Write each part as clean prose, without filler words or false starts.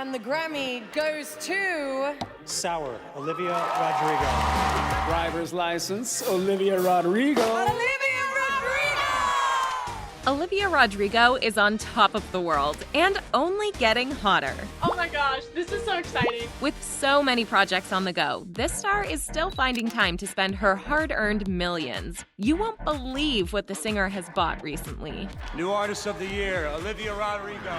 And the Grammy goes to... Sour, Olivia Rodrigo. Driver's license, Olivia Rodrigo. Olivia Rodrigo is on top of the world and only getting hotter. Oh my gosh, this is so exciting. With so many projects on the go, this star is still finding time to spend her hard-earned millions. You won't believe what the singer has bought recently. New Artist of the Year, Olivia Rodrigo.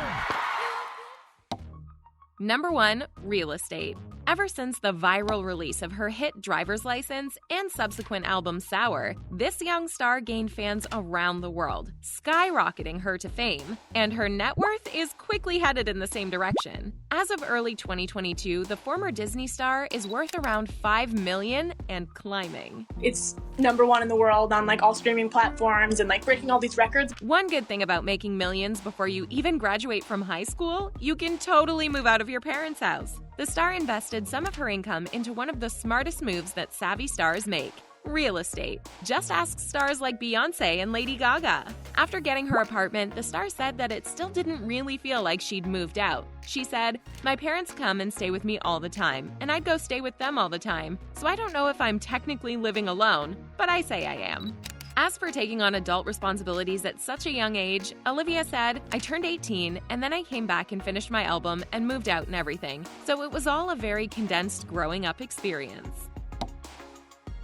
Number 1, real estate. Ever since the viral release of her hit Driver's License and subsequent album Sour, this young star gained fans around the world, skyrocketing her to fame, and her net worth is quickly headed in the same direction. As of early 2022, the former Disney star is worth around $5 million and climbing. It's number 1 in the world on all streaming platforms and breaking all these records. One good thing about making millions before you even graduate from high school, you can totally move out of your parents' house. The star invested some of her income into one of the smartest moves that savvy stars make: real estate. Just ask stars like Beyoncé and Lady Gaga. After getting her apartment, the star said that it still didn't really feel like she'd moved out. She said, "My parents come and stay with me all the time, and I'd go stay with them all the time, so I don't know if I'm technically living alone, but I say I am." As for taking on adult responsibilities at such a young age, Olivia said, "I turned 18 and then I came back and finished my album and moved out and everything. So it was all a very condensed growing up experience."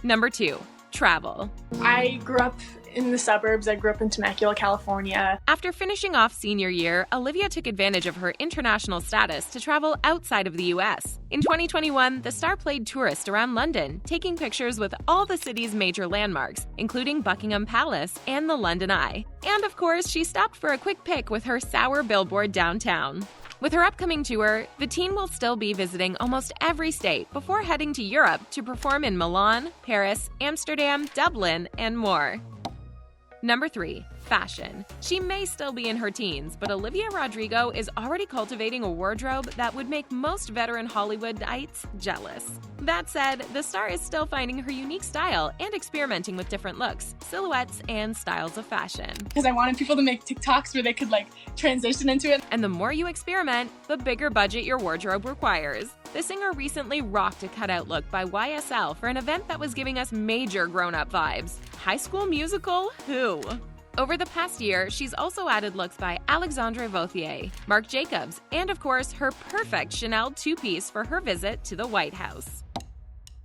Number 2, travel. I grew up in the suburbs. I grew up in Temecula, California. After finishing off senior year, Olivia took advantage of her international status to travel outside of the US. In 2021, the star played tourist around London, taking pictures with all the city's major landmarks, including Buckingham Palace and the London Eye. And of course, she stopped for a quick pic with her Sour billboard downtown. With her upcoming tour, the teen will still be visiting almost every state before heading to Europe to perform in Milan, Paris, Amsterdam, Dublin, and more. Number 3, fashion. She may still be in her teens, but Olivia Rodrigo is already cultivating a wardrobe that would make most veteran Hollywoodites jealous. That said, the star is still finding her unique style and experimenting with different looks, silhouettes, and styles of fashion. Because I wanted people to make TikToks where they could transition into it. And the more you experiment, the bigger budget your wardrobe requires. The singer recently rocked a cutout look by YSL for an event that was giving us major grown-up vibes. High School Musical? Who? Over the past year, she's also added looks by Alexandre Vauthier, Marc Jacobs, and of course, her perfect Chanel two-piece for her visit to the White House.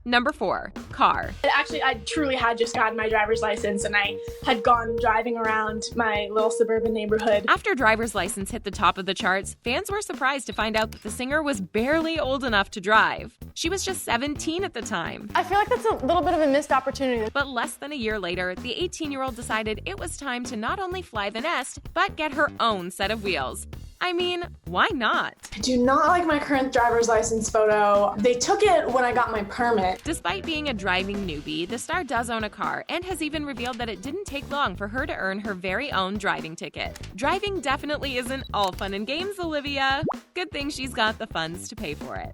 Number 4, car. Actually, I truly had just gotten my driver's license and I had gone driving around my little suburban neighborhood. After Driver's License hit the top of the charts, fans were surprised to find out that the singer was barely old enough to drive. She was just 17 at the time. I feel like that's a little bit of a missed opportunity. But less than a year later, the 18-year-old decided it was time to not only fly the nest, but get her own set of wheels. I mean, why not? I do not like my current driver's license photo. They took it when I got my permit. Despite being a driving newbie, the star does own a car and has even revealed that it didn't take long for her to earn her very own driving ticket. Driving definitely isn't all fun and games, Olivia. Good thing she's got the funds to pay for it.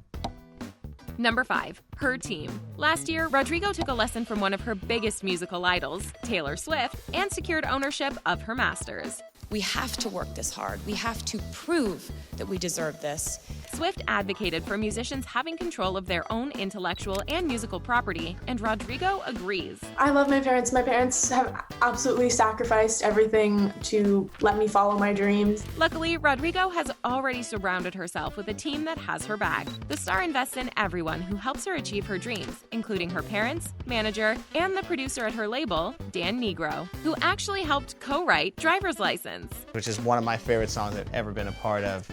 Number 5, her team. Last year, Rodrigo took a lesson from one of her biggest musical idols, Taylor Swift, and secured ownership of her masters. We have to work this hard. We have to prove that we deserve this. Swift advocated for musicians having control of their own intellectual and musical property, and Rodrigo agrees. I love my parents. My parents have absolutely sacrificed everything to let me follow my dreams. Luckily, Rodrigo has already surrounded herself with a team that has her back. The star invests in everyone who helps her achieve her dreams, including her parents, manager, and the producer at her label, Dan Negro, who actually helped co-write Driver's License, which is one of my favorite songs I've ever been a part of.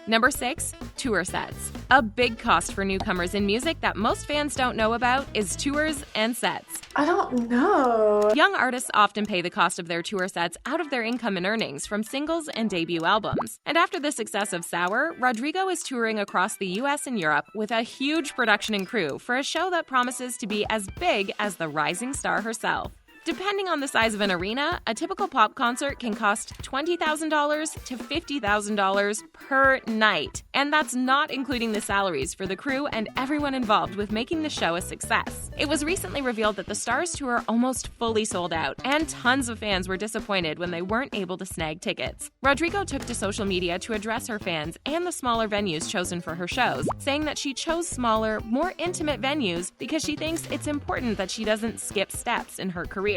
Number 6, tour sets. A big cost for newcomers in music that most fans don't know about is tours and sets. I don't know. Young artists often pay the cost of their tour sets out of their income and earnings from singles and debut albums. And after the success of Sour, Rodrigo is touring across the US and Europe with a huge production and crew for a show that promises to be as big as the rising star herself. Depending on the size of an arena, a typical pop concert can cost $20,000 to $50,000 per night. And that's not including the salaries for the crew and everyone involved with making the show a success. It was recently revealed that the Stars tour almost fully sold out, and tons of fans were disappointed when they weren't able to snag tickets. Rodrigo took to social media to address her fans and the smaller venues chosen for her shows, saying that she chose smaller, more intimate venues because she thinks it's important that she doesn't skip steps in her career.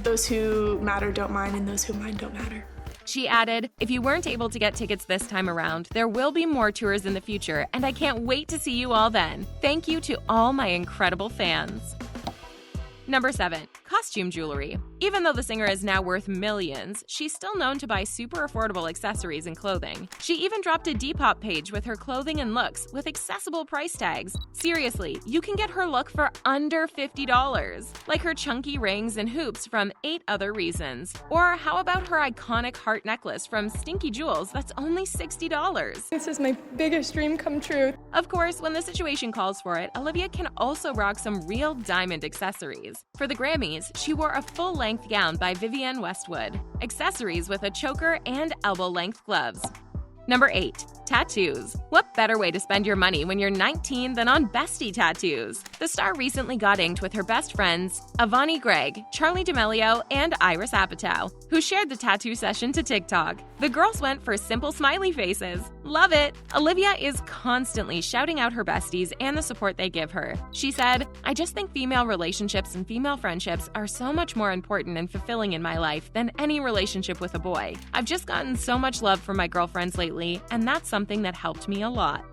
Those who matter don't mind, and those who mind don't matter. She added, "If you weren't able to get tickets this time around, there will be more tours in the future, and I can't wait to see you all then. Thank you to all my incredible fans." Number 7. Costume jewelry. Even though the singer is now worth millions, she's still known to buy super affordable accessories and clothing. She even dropped a Depop page with her clothing and looks with accessible price tags. Seriously, you can get her look for under $50, like her chunky rings and hoops from 8 Other Reasons. Or how about her iconic heart necklace from Stinky Jewels that's only $60? This is my biggest dream come true. Of course, when the situation calls for it, Olivia can also rock some real diamond accessories. For the Grammys, she wore a full-length gown by Vivienne Westwood, accessories with a choker and elbow-length gloves. Number 8. Tattoos. What better way to spend your money when you're 19 than on bestie tattoos? The star recently got inked with her best friends, Avani Gregg, Charlie D'Amelio, and Iris Apatow, who shared the tattoo session to TikTok. The girls went for simple smiley faces. Love it! Olivia is constantly shouting out her besties and the support they give her. She said, "I just think female relationships and female friendships are so much more important and fulfilling in my life than any relationship with a boy. I've just gotten so much love from my girlfriends lately, and that's something that helped me a lot."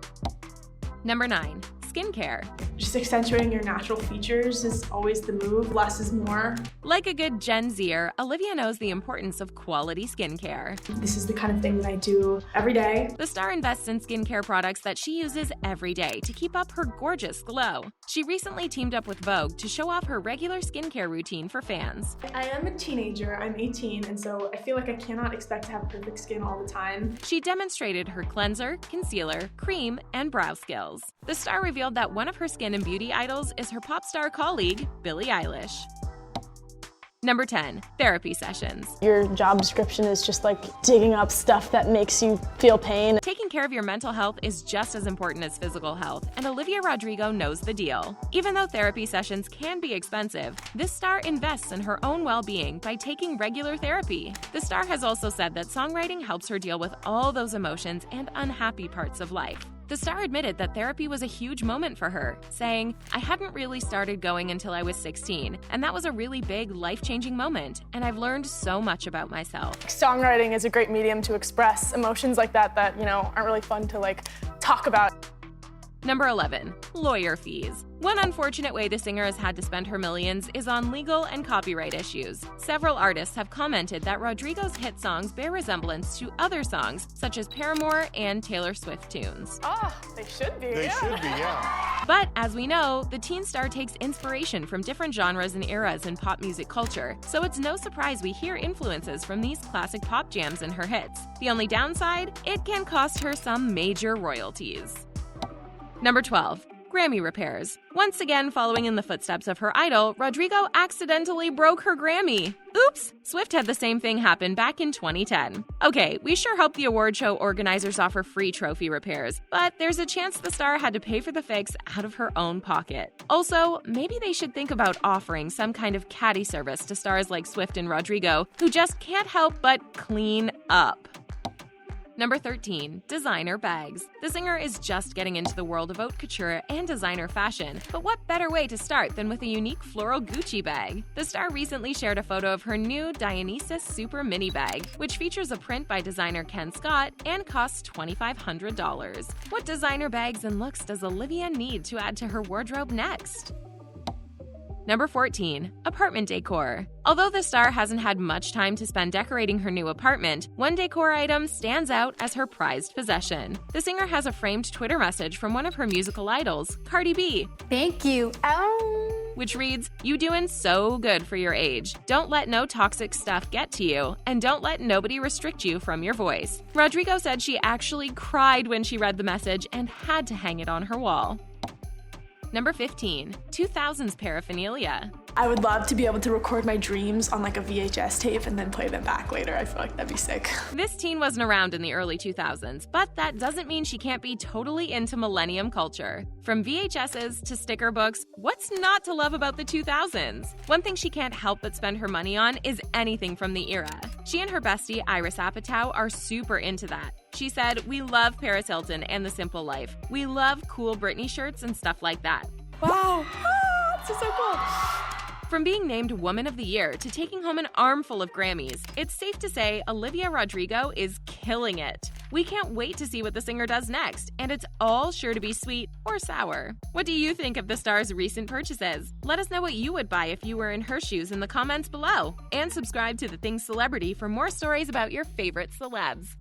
Number 9. Skincare. Just accentuating your natural features is always the move. Less is more. Like a good Gen Zer, Olivia knows the importance of quality skincare. This is the kind of thing that I do every day. The star invests in skincare products that she uses every day to keep up her gorgeous glow. She recently teamed up with Vogue to show off her regular skincare routine for fans. I am a teenager, I'm 18, and so I feel like I cannot expect to have perfect skin all the time. She demonstrated her cleanser, concealer, cream, and brow skills. The star revealed that one of her skin and beauty idols is her pop star colleague, Billie Eilish. Number 10. Therapy sessions. Your job description is just like digging up stuff that makes you feel pain. Taking care of your mental health is just as important as physical health, and Olivia Rodrigo knows the deal. Even though therapy sessions can be expensive, this star invests in her own well-being by taking regular therapy. The star has also said that songwriting helps her deal with all those emotions and unhappy parts of life. The star admitted that therapy was a huge moment for her, saying, "I hadn't really started going until I was 16, and that was a really big, life-changing moment, and I've learned so much about myself." Songwriting is a great medium to express emotions like that aren't really fun to talk about. Number 11. Lawyer fees. One unfortunate way the singer has had to spend her millions is on legal and copyright issues. Several artists have commented that Rodrigo's hit songs bear resemblance to other songs, such as Paramore and Taylor Swift tunes. They should be. They should be, yeah. But as we know, the teen star takes inspiration from different genres and eras in pop music culture, so it's no surprise we hear influences from these classic pop jams in her hits. The only downside? It can cost her some major royalties. Number 12. Grammy Repairs. Once again, following in the footsteps of her idol, Rodrigo accidentally broke her Grammy. Oops! Swift had the same thing happen back in 2010. Okay, we sure hope the award show organizers offer free trophy repairs, but there's a chance the star had to pay for the fix out of her own pocket. Also, maybe they should think about offering some kind of caddy service to stars like Swift and Rodrigo, who just can't help but clean up. Number 13. Designer bags. The singer is just getting into the world of haute couture and designer fashion, but what better way to start than with a unique floral Gucci bag? The star recently shared a photo of her new Dionysus Super Mini bag, which features a print by designer Ken Scott and costs $2,500. What designer bags and looks does Olivia need to add to her wardrobe next? Number 14. Apartment decor. Although the star hasn't had much time to spend decorating her new apartment, one decor item stands out as her prized possession. The singer has a framed Twitter message from one of her musical idols, Cardi B. Thank you. Which reads, "You doing so good for your age. Don't let no toxic stuff get to you, and don't let nobody restrict you from your voice." Rodrigo said she actually cried when she read the message and had to hang it on her wall. Number 15. 2000s Paraphernalia. I would love to be able to record my dreams on like a VHS tape and then play them back later. I feel like that'd be sick. This teen wasn't around in the early 2000s, but that doesn't mean she can't be totally into millennium culture. From VHSs to sticker books, what's not to love about the 2000s? One thing she can't help but spend her money on is anything from the era. She and her bestie, Apatow, are super into that. She said, "We love Paris Hilton and The Simple Life. We love cool Britney shirts and stuff like that." Wow, this is so cool. From being named Woman of the Year to taking home an armful of Grammys, it's safe to say Olivia Rodrigo is killing it. We can't wait to see what the singer does next, and it's all sure to be sweet or sour. What do you think of the star's recent purchases? Let us know what you would buy if you were in her shoes in the comments below. And subscribe to The Things Celebrity for more stories about your favorite celebs.